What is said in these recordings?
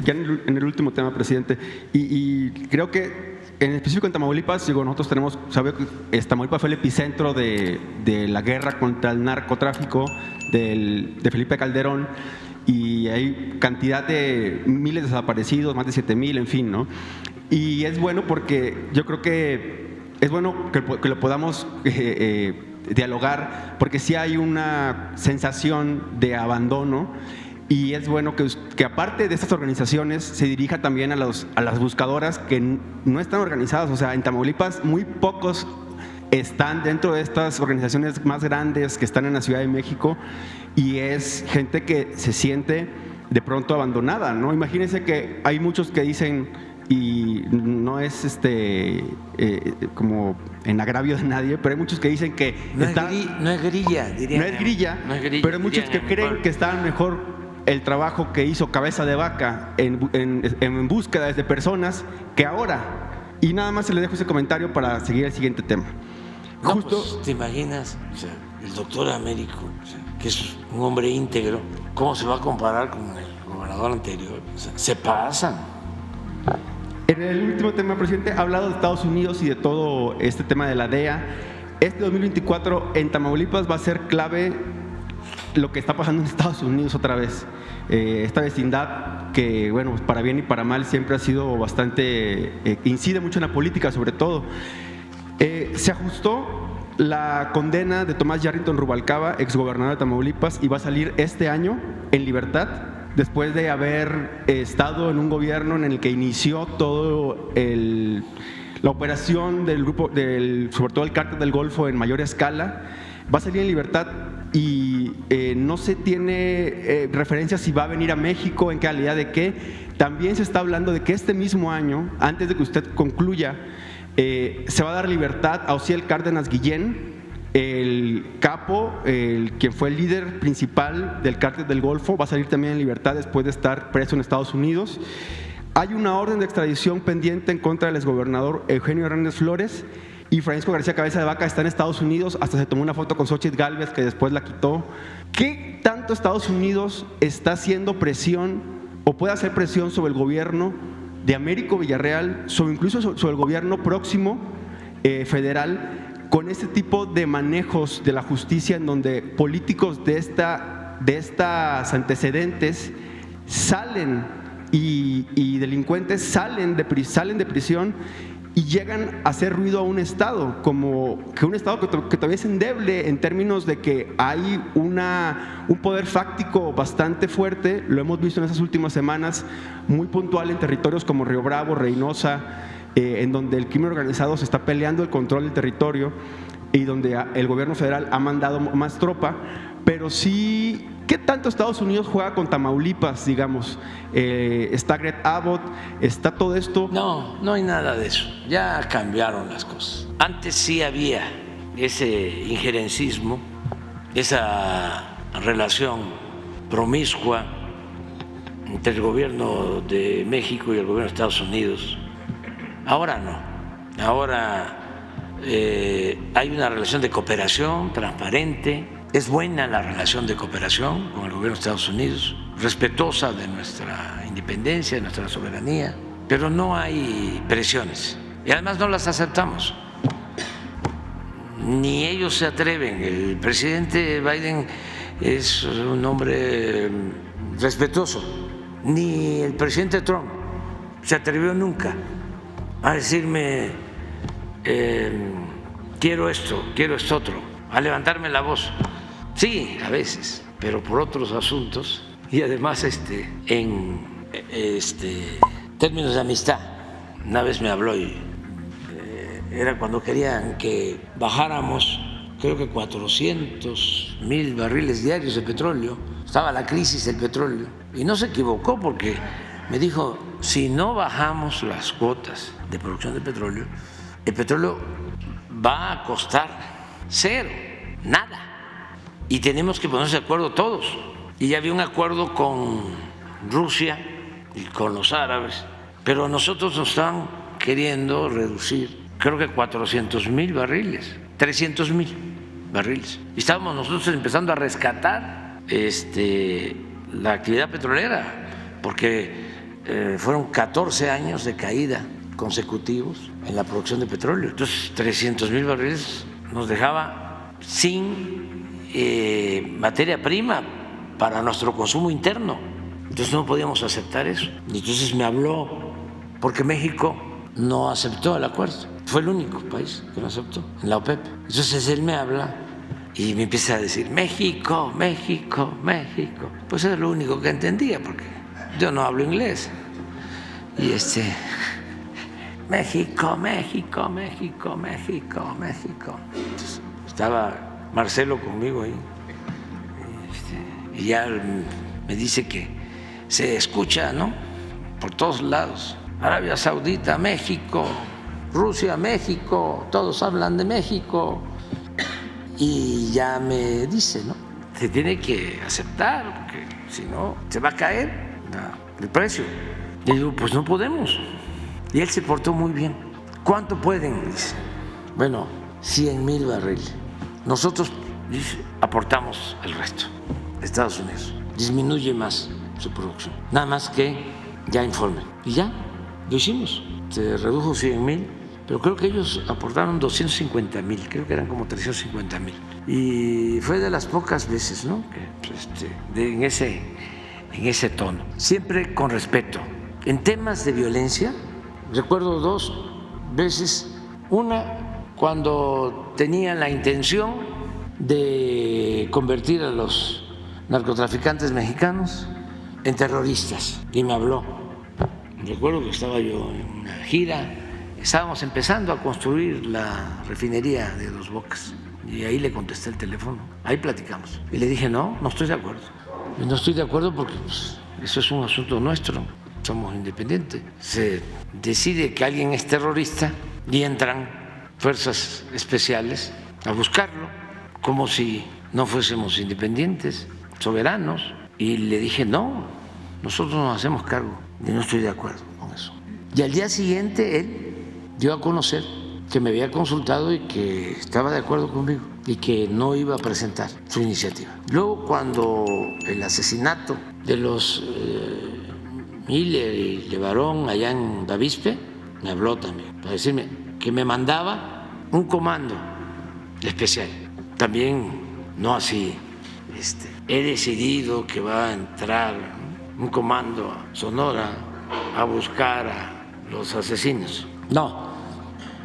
ya en el último tema, presidente, y creo que en específico en Tamaulipas, digo, nosotros tenemos, sabe que Tamaulipas fue el epicentro de la guerra contra el narcotráfico de Felipe Calderón, y hay cantidad de miles de desaparecidos, más de 7,000, en fin, ¿no? Y es bueno porque yo creo que es bueno que lo podamos dialogar, porque sí hay una sensación de abandono. Y es bueno que aparte de estas organizaciones se dirija también a las buscadoras que no están organizadas. O sea, en Tamaulipas muy pocos están dentro de estas organizaciones más grandes que están en la Ciudad de México, y es gente que se siente de pronto abandonada, ¿no? Imagínense que hay muchos que dicen, y no es como en agravio de nadie, pero hay muchos que dicen que no es grilla, diría. No es grilla, pero hay muchos que creen que está mejor el trabajo que hizo Cabeza de Vaca en búsqueda de personas que ahora. Y nada más se le dejo ese comentario para seguir el siguiente tema. No, justo, pues, ¿te imaginas? O sea, el doctor Américo, o sea, que es un hombre íntegro, ¿cómo se va a comparar con el gobernador anterior? O sea, se pasan. En el último tema, presidente, ha hablado de Estados Unidos y de todo este tema de la DEA. Este 2024 en Tamaulipas va a ser clave lo que está pasando en Estados Unidos otra vez. Esta vecindad que, bueno, para bien y para mal siempre ha sido bastante, incide mucho en la política sobre todo. Se ajustó la condena de Tomás Yarrington Rubalcaba, exgobernador de Tamaulipas, y va a salir este año en libertad, después de haber estado en un gobierno en el que inició todo la operación del grupo, sobre todo el Cártel del Golfo en mayor escala. Va a salir en libertad y no se tiene referencia si va a venir a México, en calidad de qué. También se está hablando de que este mismo año, antes de que usted concluya, se va a dar libertad a Osiel Cárdenas Guillén, el capo, quien fue el líder principal del Cártel del Golfo. Va a salir también en libertad después de estar preso en Estados Unidos. Hay una orden de extradición pendiente en contra del exgobernador Eugenio Hernández Flores, y Francisco García Cabeza de Vaca está en Estados Unidos. Hasta se tomó una foto con Xóchitl Gálvez, que después la quitó. ¿Qué tanto Estados Unidos está haciendo presión o puede hacer presión sobre el gobierno de Américo Villarreal, incluso sobre el gobierno próximo federal, con este tipo de manejos de la justicia, en donde políticos de estas antecedentes salen y delincuentes salen de prisión y llegan a hacer ruido a un Estado, como que un Estado que todavía es endeble en términos de que hay un poder fáctico bastante fuerte? Lo hemos visto en esas últimas semanas, muy puntual en territorios como Río Bravo, Reynosa, en donde el crimen organizado se está peleando el control del territorio y donde el gobierno federal ha mandado más tropa. Pero sí, ¿qué tanto Estados Unidos juega con Tamaulipas, digamos? Está Greg Abbott, está todo esto. No, no hay nada de eso. Ya cambiaron las cosas. Antes sí había ese injerencismo, esa relación promiscua entre el gobierno de México y el gobierno de Estados Unidos. Ahora no. Ahora hay una relación de cooperación transparente. Es buena la relación de cooperación con el gobierno de Estados Unidos, respetuosa de nuestra independencia, de nuestra soberanía, pero no hay presiones y además no las aceptamos. Ni ellos se atreven. El presidente Biden es un hombre respetuoso, ni el presidente Trump se atrevió nunca a decirme quiero esto otro, a levantarme la voz. Sí, a veces, pero por otros asuntos y además en términos de amistad. Una vez me habló y era cuando querían que bajáramos, creo que 400,000 barriles diarios de petróleo. Estaba la crisis del petróleo y no se equivocó, porque me dijo, si no bajamos las cuotas de producción de petróleo, el petróleo va a costar cero, nada. Y tenemos que ponerse de acuerdo todos. Y ya había un acuerdo con Rusia y con los árabes, pero nosotros nos están queriendo reducir, creo que 400,000 barriles, 300,000 barriles. Y estábamos nosotros empezando a rescatar la actividad petrolera, porque fueron 14 años de caída consecutivos en la producción de petróleo. Entonces, 300,000 barriles nos dejaba sin materia prima para nuestro consumo interno. Entonces no podíamos aceptar eso. Y entonces me habló, porque México no aceptó el acuerdo. Fue el único país que lo aceptó en la OPEP. Entonces él me habla y me empieza a decir, México, México, México. Pues es lo único que entendía, porque yo no hablo inglés. Y México, México, México, México, México. Entonces, estaba Marcelo conmigo ahí. Y ya me dice que se escucha, ¿no? Por todos lados. Arabia Saudita, México, Rusia, México, todos hablan de México. Y ya me dice, ¿no? Se tiene que aceptar, porque si no, se va a caer el precio. Y digo, pues no podemos. Y él se portó muy bien. ¿Cuánto pueden? Dice. Bueno, 100,000 barriles. Nosotros, dice, aportamos el resto. Estados Unidos disminuye más su producción. Nada más que ya informen. Y ya, lo hicimos. Se redujo 100,000, pero creo que ellos aportaron 250,000, creo que eran como 350,000. Y fue de las pocas veces, ¿no? Que, en ese tono. Siempre con respeto. En temas de violencia, recuerdo 2 veces. Una, cuando tenía la intención de convertir a los narcotraficantes mexicanos en terroristas, y me habló. Recuerdo que estaba yo en una gira, estábamos empezando a construir la refinería de Dos Bocas, y ahí le contesté el teléfono, ahí platicamos, y le dije, no estoy de acuerdo. Y no estoy de acuerdo porque pues, eso es un asunto nuestro, somos independientes. Se decide que alguien es terrorista y entran fuerzas especiales a buscarlo, como si no fuésemos independientes, soberanos. Y le dije, no, nosotros nos hacemos cargo, y no estoy de acuerdo con eso. Y al día siguiente él dio a conocer que me había consultado y que estaba de acuerdo conmigo y que no iba a presentar su iniciativa. Luego, cuando el asesinato de los Miller y Levarón allá en Bavispe, me habló también para decirme que me mandaba un comando especial. También no así, he decidido que va a entrar un comando a Sonora a buscar a los asesinos. No,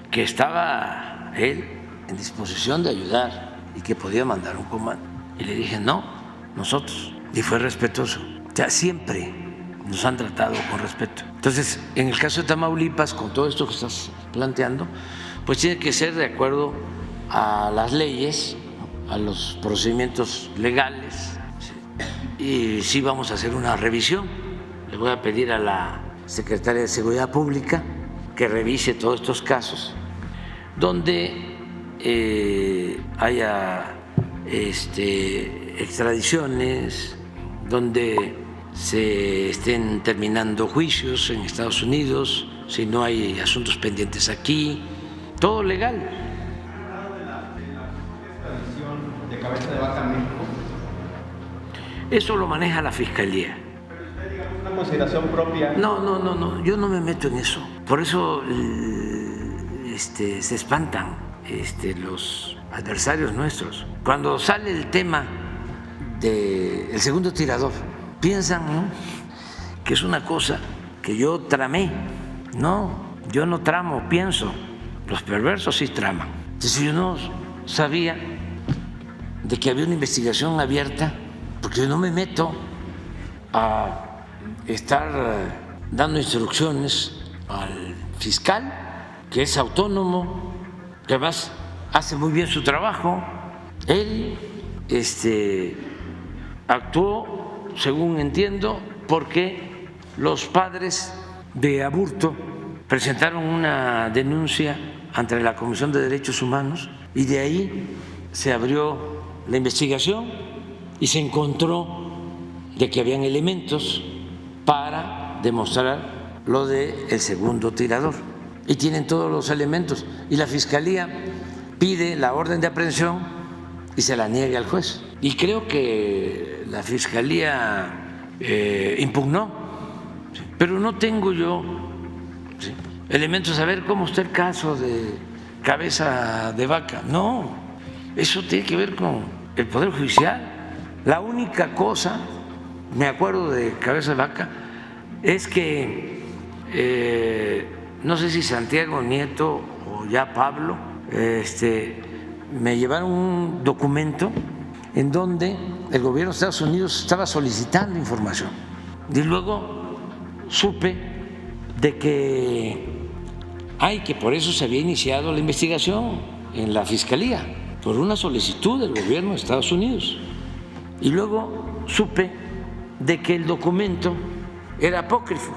que estaba él en disposición de ayudar y que podía mandar un comando. Y le dije, no, nosotros. Y fue respetuoso. O sea, siempre nos han tratado con respeto. Entonces, en el caso de Tamaulipas, con todo esto que estás planteando, pues tiene que ser de acuerdo a las leyes, a los procedimientos legales. Y sí vamos a hacer una revisión. Le voy a pedir a la Secretaria de Seguridad Pública que revise todos estos casos donde haya extradiciones, donde se estén terminando juicios en Estados Unidos, si no hay asuntos pendientes aquí, todo legal. ¿De cabeza de vaca México? Eso lo maneja la Fiscalía. Pero usted, digamos, una consideración propia. No, yo no me meto en eso. Por eso se espantan los adversarios nuestros. Cuando sale el tema del segundo tirador, piensan, ¿no?, que es una cosa que yo tramé. No, yo no tramo, pienso. Los perversos sí traman. Entonces yo no sabía de que había una investigación abierta, porque yo no me meto a estar dando instrucciones al fiscal, que es autónomo, que además hace muy bien su trabajo. Él actuó, según entiendo, porque los padres de Aburto presentaron una denuncia ante la Comisión de Derechos Humanos y de ahí se abrió la investigación y se encontró de que habían elementos para demostrar lo del segundo tirador. Y tienen todos los elementos. Y la Fiscalía pide la orden de aprehensión y se la niega al juez. Y creo que la Fiscalía impugnó pero no tengo yo elementos a ver cómo está el caso de Cabeza de Vaca. No, eso tiene que ver con el Poder Judicial. La única cosa, me acuerdo de Cabeza de Vaca, es que no sé si Santiago Nieto o ya Pablo me llevaron un documento en donde el gobierno de Estados Unidos estaba solicitando información. Y luego supe de que por eso se había iniciado la investigación en la Fiscalía, por una solicitud del gobierno de Estados Unidos. Y luego supe de que el documento era apócrifo.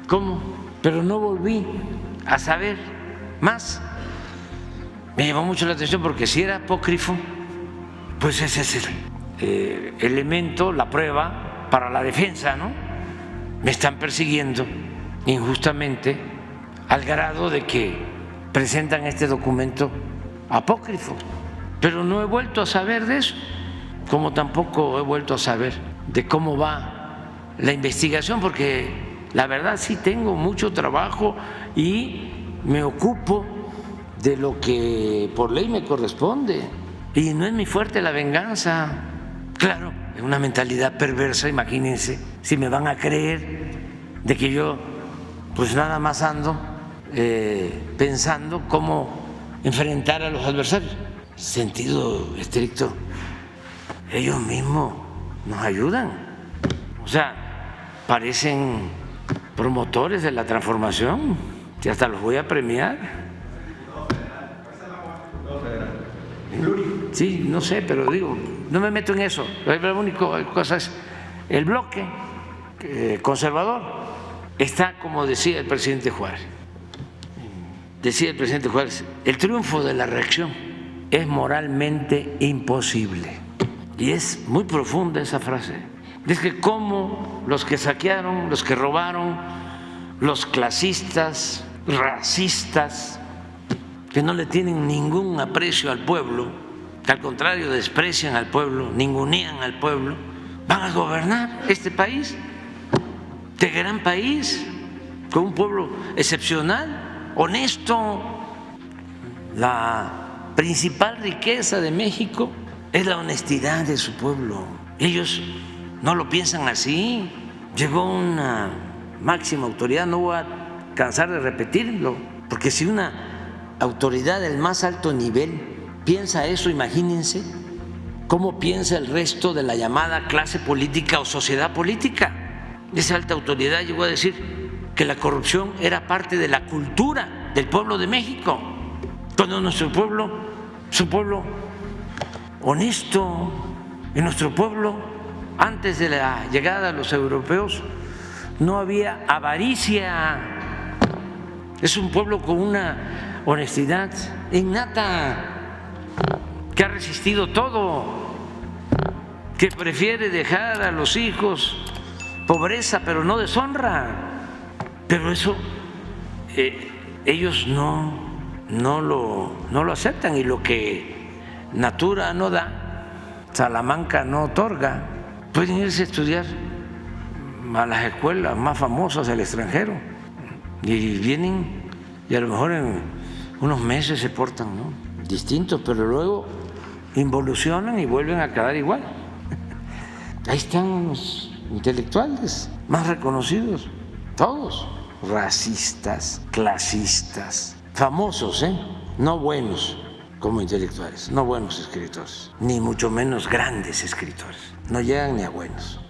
¿Cómo? Pero no volví a saber más. Me llamó mucho la atención porque si era apócrifo, pues ese es el elemento, la prueba para la defensa, ¿no? Me están persiguiendo injustamente al grado de que presentan este documento apócrifo, pero no he vuelto a saber de eso, como tampoco he vuelto a saber de cómo va la investigación, porque la verdad sí tengo mucho trabajo y me ocupo de lo que por ley me corresponde, y no es mi fuerte la venganza. Claro, es una mentalidad perversa. Imagínense si me van a creer de que yo pues nada más ando pensando cómo enfrentar a los adversarios. Sentido estricto, ellos mismos nos ayudan. O sea, parecen promotores de la transformación, y hasta los voy a premiar. Sí, no sé, pero digo, no me meto en eso. La única cosa es el bloque conservador está, como decía el presidente Juárez. Decía el presidente Juárez, el triunfo de la reacción es moralmente imposible. Y es muy profunda esa frase. Es que como los que saquearon, los que robaron, los clasistas, racistas, que no le tienen ningún aprecio al pueblo, que al contrario desprecian al pueblo, ningunean al pueblo, van a gobernar este país, este gran país, con un pueblo excepcional, honesto. La principal riqueza de México es la honestidad de su pueblo. Ellos no lo piensan así. Llegó una máxima autoridad, no voy a cansar de repetirlo, porque si una autoridad del más alto nivel piensa eso, imagínense cómo piensa el resto de la llamada clase política o sociedad política. Esa alta autoridad llegó a decir que la corrupción era parte de la cultura del pueblo de México, cuando nuestro pueblo es un pueblo honesto. En nuestro pueblo, antes de la llegada de los europeos, no había avaricia. Es un pueblo con una honestidad innata, que ha resistido todo, que prefiere dejar a los hijos pobreza pero no deshonra. Pero eso ellos no lo aceptan, y lo que Natura no da, Salamanca no otorga. Pueden irse a estudiar a las escuelas más famosas del extranjero y vienen, y a lo mejor en unos meses se portan, ¿no?, distintos, pero luego involucionan y vuelven a quedar igual. Ahí están los intelectuales más reconocidos, todos racistas, clasistas, famosos, no buenos como intelectuales, no buenos escritores, ni mucho menos grandes escritores, no llegan ni a buenos.